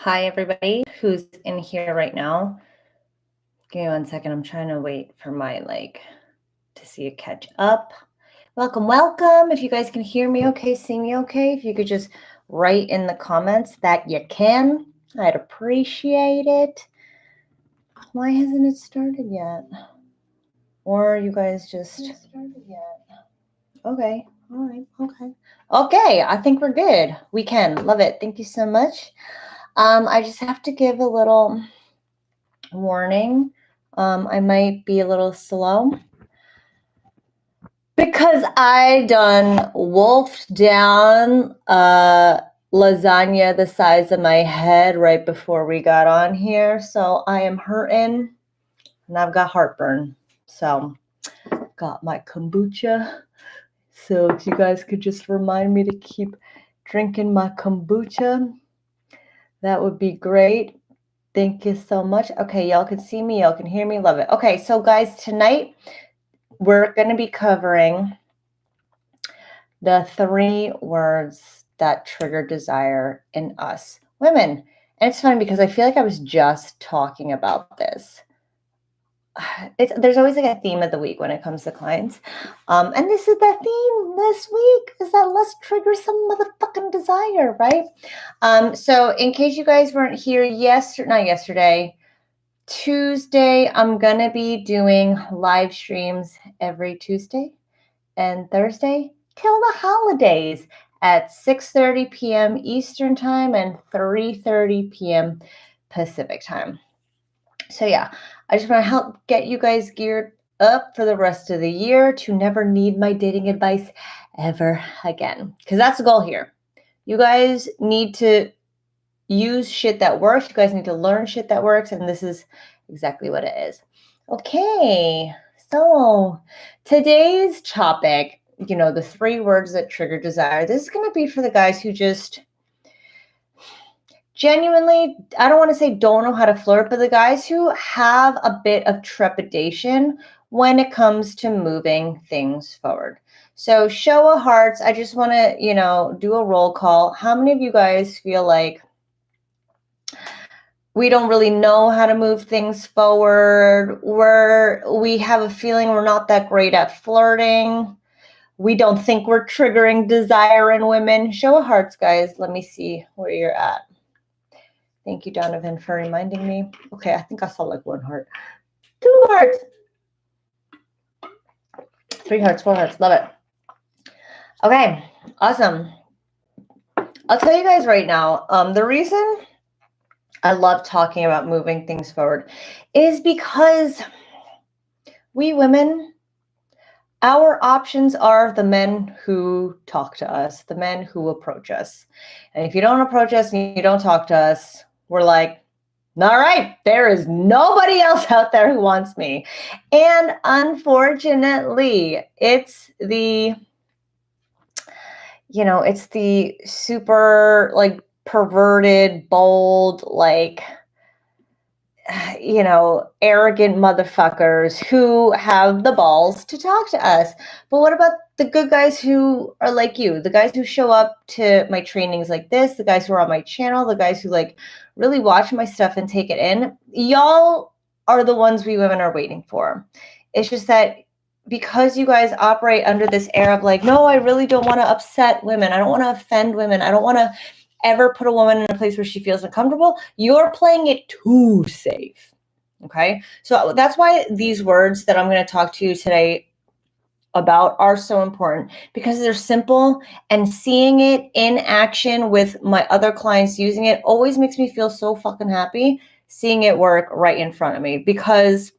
Hi, everybody who's in here right now. Give me 1 second. I'm trying to wait for my to see it catch up. Welcome, welcome. If you guys can hear me okay, see me okay, if you could just write in the comments that you can, I'd appreciate it. Why hasn't it started yet? Or you guys just started yet? Okay, all right, okay. Okay, I think we're good. We can. Love it. Thank you so much. I just have to give a little warning. I might be a little slow because I done wolfed down lasagna the size of my head right before we got on here. So I am hurting and I've got heartburn. So got my kombucha. So if you guys could just remind me to keep drinking my kombucha, that would be great. Thank you so much. Okay, y'all can see me, y'all can hear me, love it. Okay, so guys, tonight we're going to be covering the 3 words that trigger desire in us women. And it's funny because I feel like I was just talking about this. There's always like a theme of the week when it comes to clients. And this is the theme this week is that let's trigger some motherfucking desire, right? So in case you guys weren't here not yesterday, Tuesday, I'm going to be doing live streams every Tuesday and Thursday till the holidays at 6:30 p.m. Eastern Time and 3:30 p.m. Pacific Time. So yeah, I just want to help get you guys geared up for the rest of the year to never need my dating advice ever again. Because that's the goal here. You guys need to use shit that works. You guys need to learn shit that works. And this is exactly what it is. Okay, so today's topic, the 3 words that trigger desire. This is going to be for the guys who just genuinely, I don't want to say don't know how to flirt, but the guys who have a bit of trepidation when it comes to moving things forward. So show of hearts, I just want to, do a roll call. How many of you guys feel like we don't really know how to move things forward? We have a feeling we're not that great at flirting. We don't think we're triggering desire in women. Show of hearts, guys. Let me see where you're at. Thank you, Donovan, for reminding me. Okay, I think I saw like 1 heart. 2 hearts. 3 hearts, 4 hearts. Love it. Okay, awesome. I'll tell you guys right now, the reason I love talking about moving things forward is because we women, our options are the men who talk to us, the men who approach us. And if you don't approach us and you don't talk to us, we're like, all right, there is nobody else out there who wants me. And unfortunately, it's the super perverted, bold, arrogant motherfuckers who have the balls to talk to us. But what about the good guys who are like you, the guys who show up to my trainings like this, the guys who are on my channel, the guys who really watch my stuff and take it in? Y'all are the ones we women are waiting for. It's just that because you guys operate under this air of no, I really don't want to upset women. I don't want to offend women. I don't want to ever put a woman in a place where she feels uncomfortable. You're playing it too safe. Okay. So that's why these words that I'm going to talk to you today about are so important, because they're simple, and seeing it in action with my other clients using it always makes me feel so fucking happy, seeing it work right in front of me, because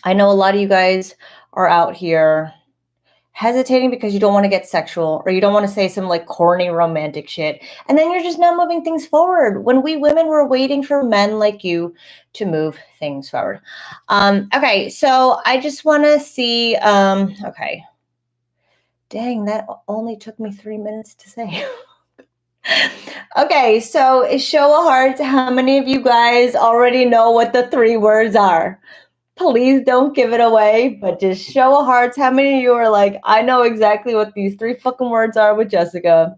I know a lot of you guys are out here hesitating because you don't want to get sexual, or you don't want to say some corny romantic shit, and then you're just not moving things forward when we women were waiting for men like you to move things forward. Okay, so I just want to see, okay. Dang, that only took me 3 minutes to say. Okay, so show of hearts, how many of you guys already know what the 3 words are? Please don't give it away, but just show of hearts. How many of you are like, I know exactly what these 3 fucking words are with Jessica?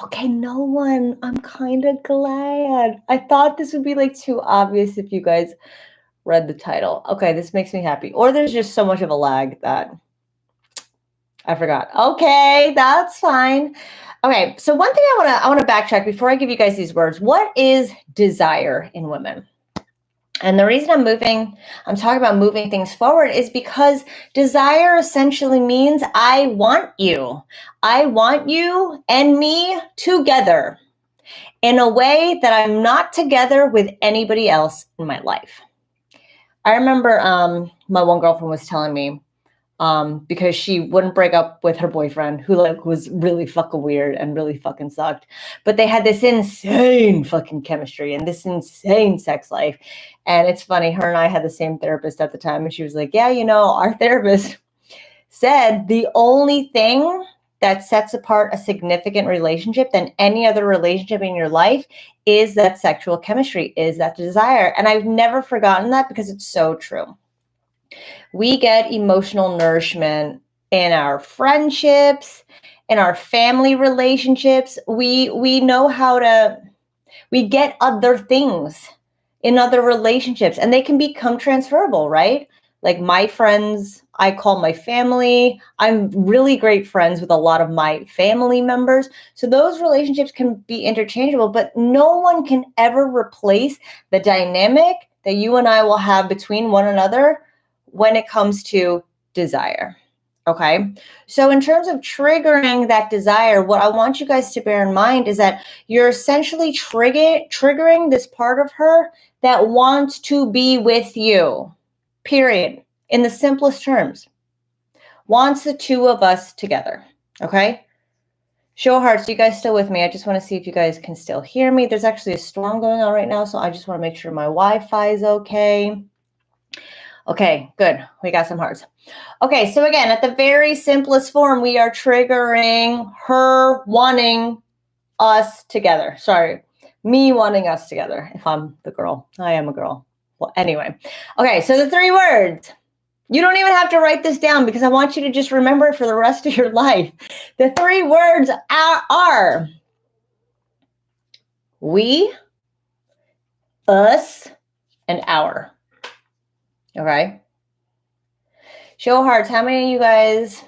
Okay, no one. I'm kind of glad. I thought this would be like too obvious if you guys read the title. Okay, this makes me happy. Or there's just so much of a lag that I forgot. Okay, that's fine. Okay, so one thing I want to backtrack before I give you guys these words. What is desire in women? And the reason I'm talking about moving things forward is because desire essentially means I want you. I want you and me together in a way that I'm not together with anybody else in my life. I remember my one girlfriend was telling me, because she wouldn't break up with her boyfriend, who like was really fucking weird and really fucking sucked. But they had this insane fucking chemistry and this insane sex life. And it's funny, her and I had the same therapist at the time, and she was like, "Yeah, our therapist said the only thing that sets apart a significant relationship than any other relationship in your life is that sexual chemistry, is that desire." And I've never forgotten that because it's so true. We get emotional nourishment in our friendships, in our family relationships. We know how to we get other things in other relationships, and they can become transferable, right? Like my friends, I call my family. I'm really great friends with a lot of my family members. So those relationships can be interchangeable, but no one can ever replace the dynamic that you and I will have between one another when it comes to desire. Okay. So, in terms of triggering that desire, what I want you guys to bear in mind is that you're essentially triggering this part of her that wants to be with you, period. In the simplest terms, wants the two of us together. Okay. Show of hearts, you guys still with me? I just want to see if you guys can still hear me. There's actually a storm going on right now, so I just want to make sure my Wi-Fi is okay. Okay, good. We got some hearts. Okay, so again, at the very simplest form, we are triggering her wanting us together. Sorry, me wanting us together. If I'm the girl, I am a girl. Well, anyway. Okay, so the 3 words. You don't even have to write this down because I want you to just remember it for the rest of your life. The 3 words are we, us, and our. Okay? Show of hearts, how many of you guys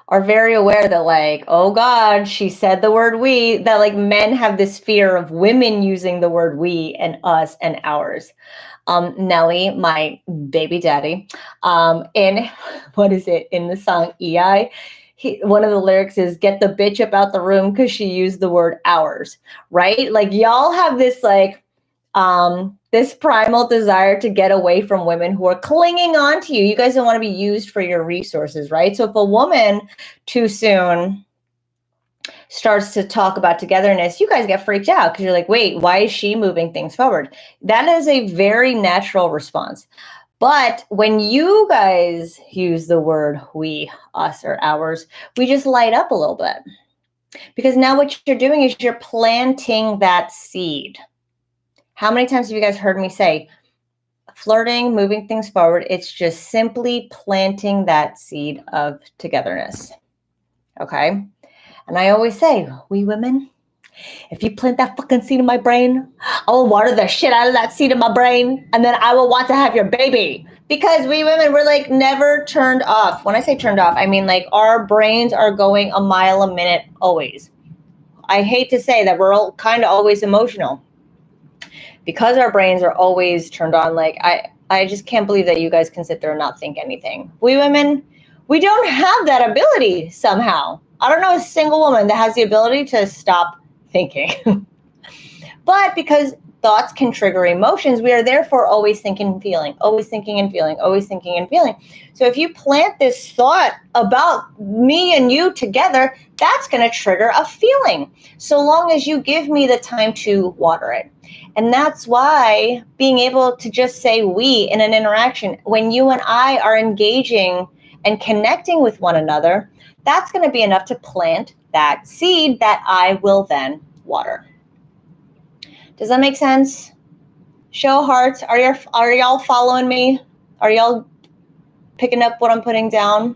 are very aware that like, oh God, she said the word we, that like men have this fear of women using the word we and us and ours. Nelly, my baby daddy, in what is it in the song EI? One of the lyrics is "Get the bitch up out the room" because she used the word ours, right? Like y'all have this like this primal desire to get away from women who are clinging on to you. You guys don't want to be used for your resources, right? So if a woman too soon starts to talk about togetherness, you guys get freaked out because you're like, wait, why is she moving things forward? That is a very natural response. But when you guys use the word we, us, or ours, we just light up a little bit. Because now what you're doing is you're planting that seed. How many times have you guys heard me say, flirting, moving things forward, it's just simply planting that seed of togetherness. Okay? And I always say, we women, if you plant that fucking seed in my brain, I will water the shit out of that seed in my brain, and then I will want to have your baby. Because we women, we're like never turned off. When I say turned off, I mean like our brains are going a mile a minute always. I hate to say that we're all kind of always emotional because our brains are always turned on. Like I just can't believe that you guys can sit there and not think anything. We women, we don't have that ability somehow. I don't know a single woman that has the ability to stop thinking. But because thoughts can trigger emotions, we are therefore always thinking and feeling, always thinking and feeling, always thinking and feeling. So if you plant this thought about me and you together, that's going to trigger a feeling, so long as you give me the time to water it. And that's why being able to just say we in an interaction, when you and I are engaging and connecting with one another, that's going to be enough to plant that seed that I will then water. Does that make sense? Show hearts. Are y'all following me? Are y'all picking up what I'm putting down?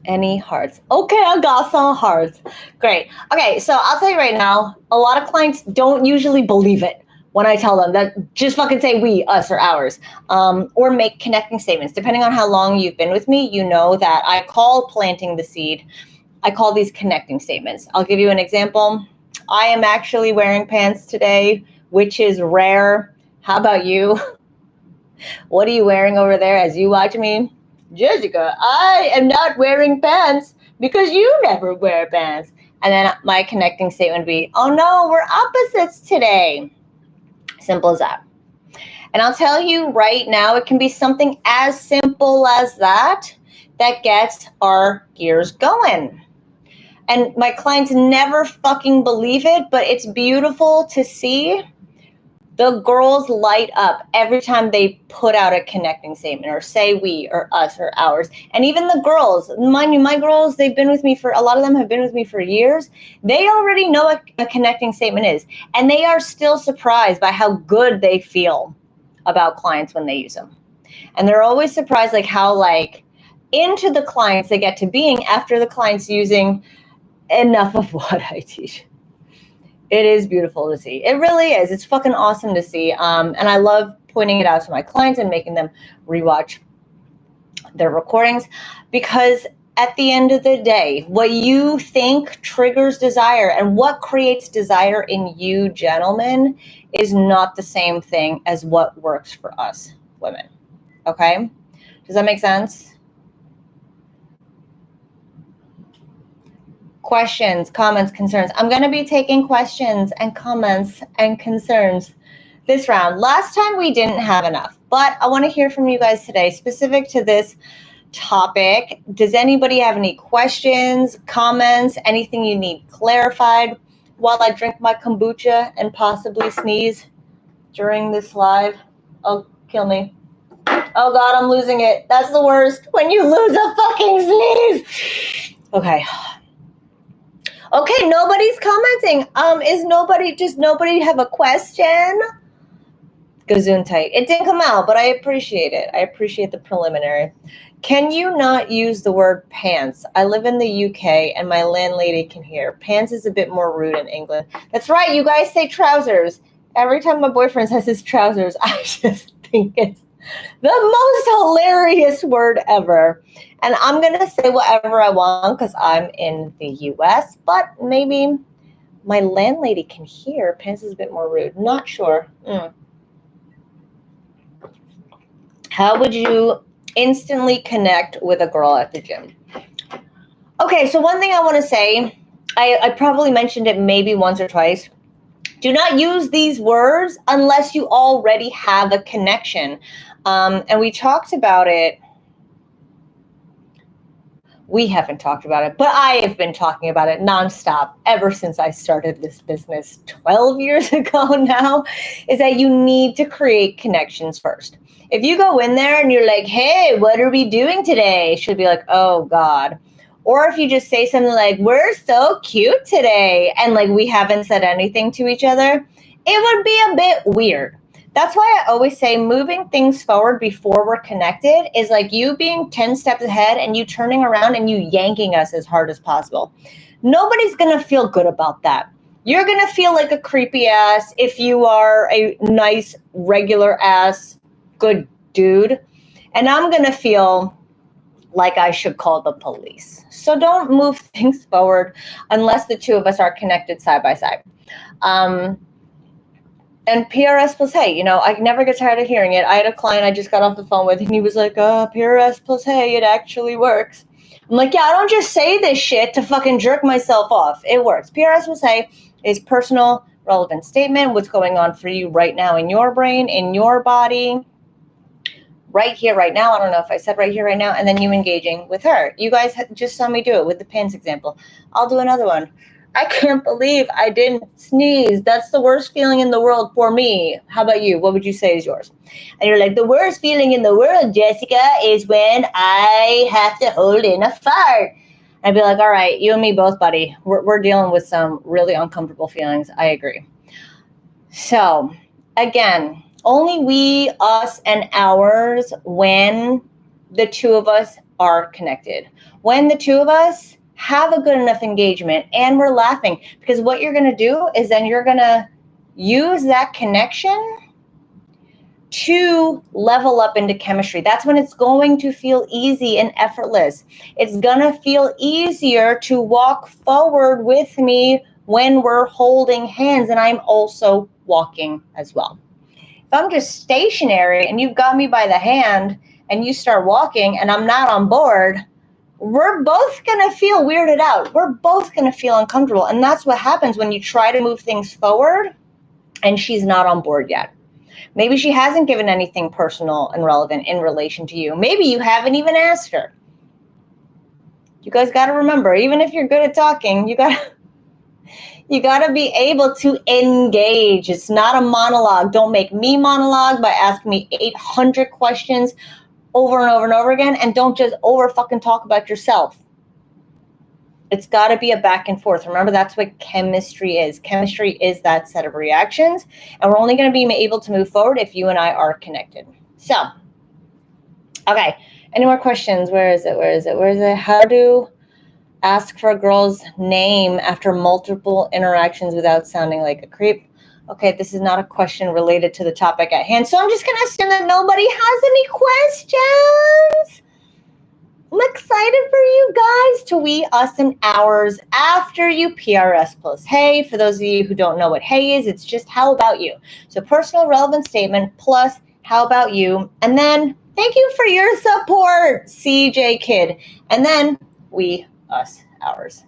Any hearts? Okay, I got some hearts. Great. Okay, so I'll tell you right now, a lot of clients don't usually believe it when I tell them that just fucking say we, us, or ours, or make connecting statements. Depending on how long you've been with me, you know that I call planting the seed. I call these connecting statements. I'll give you an example. I am actually wearing pants today, which is rare. How about you? What are you wearing over there as you watch me? Jessica, I am not wearing pants because you never wear pants. And then my connecting statement would be, oh no, we're opposites today. Simple as that. And I'll tell you right now, it can be something as simple as that that gets our gears going. And my clients never fucking believe it, but it's beautiful to see. The girls light up every time they put out a connecting statement or say we or us or ours. And even the girls, mind you, my girls, they've been with me for, a lot of them have been with me for years. They already know what a connecting statement is. And they are still surprised by how good they feel about clients when they use them. And they're always surprised like how like into the clients they get to being after the clients using enough of what I teach. It is beautiful to see. It really is. It's fucking awesome to see. And I love pointing it out to my clients and making them rewatch their recordings because at the end of the day, what you think triggers desire and what creates desire in you, gentlemen, is not the same thing as what works for us women. Okay? Does that make sense? Questions, comments, concerns. I'm going to be taking questions and comments and concerns this round. Last time we didn't have enough, but I want to hear from you guys today specific to this topic. Does anybody have any questions, comments, anything you need clarified while I drink my kombucha and possibly sneeze during this live? Oh, kill me. Oh God, I'm losing it. That's the worst. When you lose a fucking sneeze. Okay. Okay, nobody's commenting. Does nobody have a question? Gesundheit. It didn't come out, but I appreciate it. I appreciate the preliminary. Can you not use the word pants? I live in the UK and my landlady can hear. Pants is a bit more rude in England. That's right, you guys say trousers. Every time my boyfriend says his trousers, I just think it's the most hilarious word ever. And I'm going to say whatever I want because I'm in the US, but maybe my landlady can hear. Pants is a bit more rude. Not sure. How would you instantly connect with a girl at the gym? Okay, so one thing I want to say, I probably mentioned it maybe once or twice. Do not use these words unless you already have a connection. And we talked about it. We haven't talked about it, but I have been talking about it nonstop ever since I started this business 12 years ago now, is that you need to create connections first. If you go in there and you're like, hey, what are we doing today? She'll be like, oh God. Or if you just say something like, we're so cute today, and like we haven't said anything to each other, it would be a bit weird. That's why I always say moving things forward before we're connected is like you being 10 steps ahead and you turning around and you yanking us as hard as possible. Nobody's going to feel good about that. You're going to feel like a creepy ass if you are a nice, regular ass, good dude. And I'm going to feel like I should call the police. So don't move things forward unless the two of us are connected side by side. And PRS plus hey, you know, I never get tired of hearing it. I had a client I just got off the phone with, and he was like, PRS plus hey, it actually works. I'm like, yeah, I don't just say this shit to fucking jerk myself off. It works. PRS plus hey is personal, relevant statement, what's going on for you right now in your brain, in your body, right here, right now. I don't know if I said right here, right now, and then you engaging with her. You guys just saw me do it with the pants example. I'll do another one. I can't believe I didn't sneeze. That's the worst feeling in the world for me. How about you? What would you say is yours? And you're like, the worst feeling in the world, Jessica, is when I have to hold in a fart. I'd be like, all right, you and me both, buddy. We're dealing with some really uncomfortable feelings. I agree. So, again, only we, us, and ours when the two of us are connected. When the two of us have a good enough engagement and we're laughing, because what you're going to do is then you're going to use that connection to level up into chemistry. That's when it's going to feel easy and effortless. It's going to feel easier to walk forward with me when we're holding hands and I'm also walking as well. If I'm just stationary and you've got me by the hand and you start walking and I'm not on board, we're both going to feel weirded out. We're both going to feel uncomfortable. And that's what happens when you try to move things forward and she's not on board yet. Maybe she hasn't given anything personal and relevant in relation to you. Maybe you haven't even asked her. You guys got to remember, even if you're good at talking, you got to be able to engage. It's not a monologue. Don't make me monologue by asking me 800 questions over and over and over again, and don't just over fucking talk about yourself. It's got to be a back and forth. Remember, that's what chemistry is. Chemistry is that set of reactions, and we're only going to be able to move forward if you and I are connected. So, okay, any more questions? Where is it? How to ask for a girl's name after multiple interactions without sounding like a creep? Okay, this is not a question related to the topic at hand, so I'm just going to assume that nobody has any questions. I'm excited for you guys to we, us, and ours after you PRS plus hey. For those of you who don't know what hey is, it's just how about you. So personal relevant statement plus how about you. And then thank you for your support, CJ Kid. And then we, us, ours.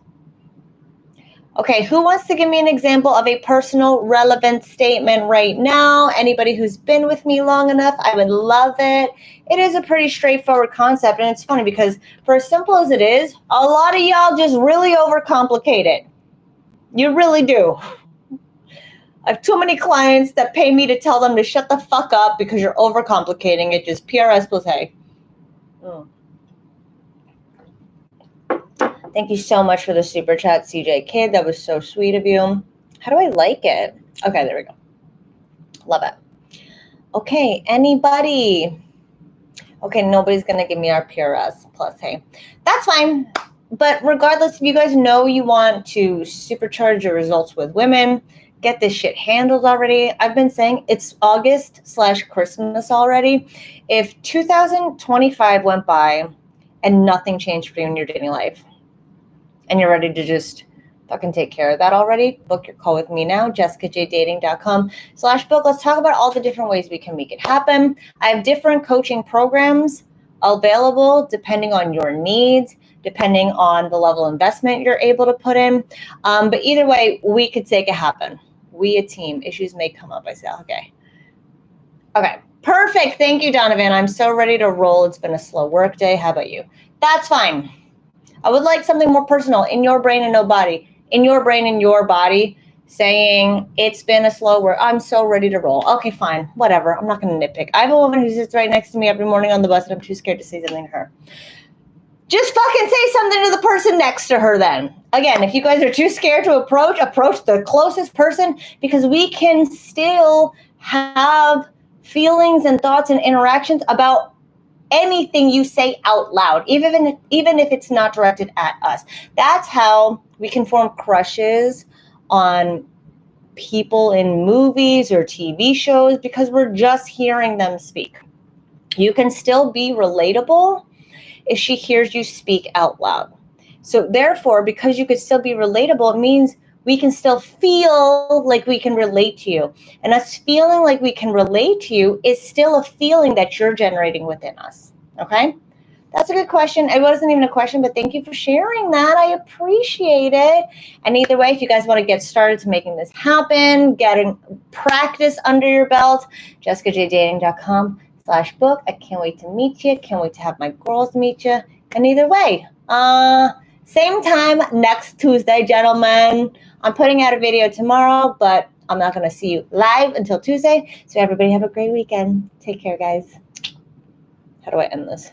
Okay, who wants to give me an example of a personal relevant statement right now? Anybody who's been with me long enough, I would love it. It is a pretty straightforward concept, and it's funny because for as simple as it is, a lot of y'all just really overcomplicate it. You really do. I have too many clients that pay me to tell them to shut the fuck up because you're overcomplicating it. Just PRS plus hey. Thank you so much for the super chat, CJ Kid. That was so sweet of you. How do I like it? Okay, there we go. Love it. Okay, anybody? Okay, nobody's going to give me our PRS plus hey. That's fine. But regardless, if you guys know you want to supercharge your results with women, get this shit handled already. I've been saying it's August/Christmas already. If 2025 went by and nothing changed for you in your dating life, and you're ready to just fucking take care of that already, book your call with me now, jessicajdating.com/book. Let's talk about all the different ways we can make it happen. I have different coaching programs available depending on your needs, depending on the level of investment you're able to put in. But either way, we could make it happen. We a team. Issues may come up. I say, okay. Okay, perfect. Thank you, Donovan. I'm so ready to roll. It's been a slow work day. How about you? That's fine. I would like something more personal, in your brain and no body, in your brain and your body, saying it's been a slow work. I'm so ready to roll. Okay, fine, whatever. I'm not going to nitpick. I have a woman who sits right next to me every morning on the bus, and I'm too scared to say something to her. Just fucking say something to the person next to her then. Again, if you guys are too scared to approach the closest person, because we can still have feelings and thoughts and interactions about anything you say out loud, even if it's not directed at us. That's how we can form crushes on people in movies or TV shows, because we're just hearing them speak. You can still be relatable if she hears you speak out loud. So therefore, because you could still be relatable, it means we can still feel like we can relate to you. And us feeling like we can relate to you is still a feeling that you're generating within us. Okay? That's a good question. It wasn't even a question, but thank you for sharing that. I appreciate it. And either way, if you guys want to get started to making this happen, getting practice under your belt, jessicajdating.com/book. I can't wait to meet you. Can't wait to have my girls meet you. And either way, same time next Tuesday, gentlemen. I'm putting out a video tomorrow, but I'm not going to see you live until Tuesday. So everybody have a great weekend. Take care, guys. How do I end this?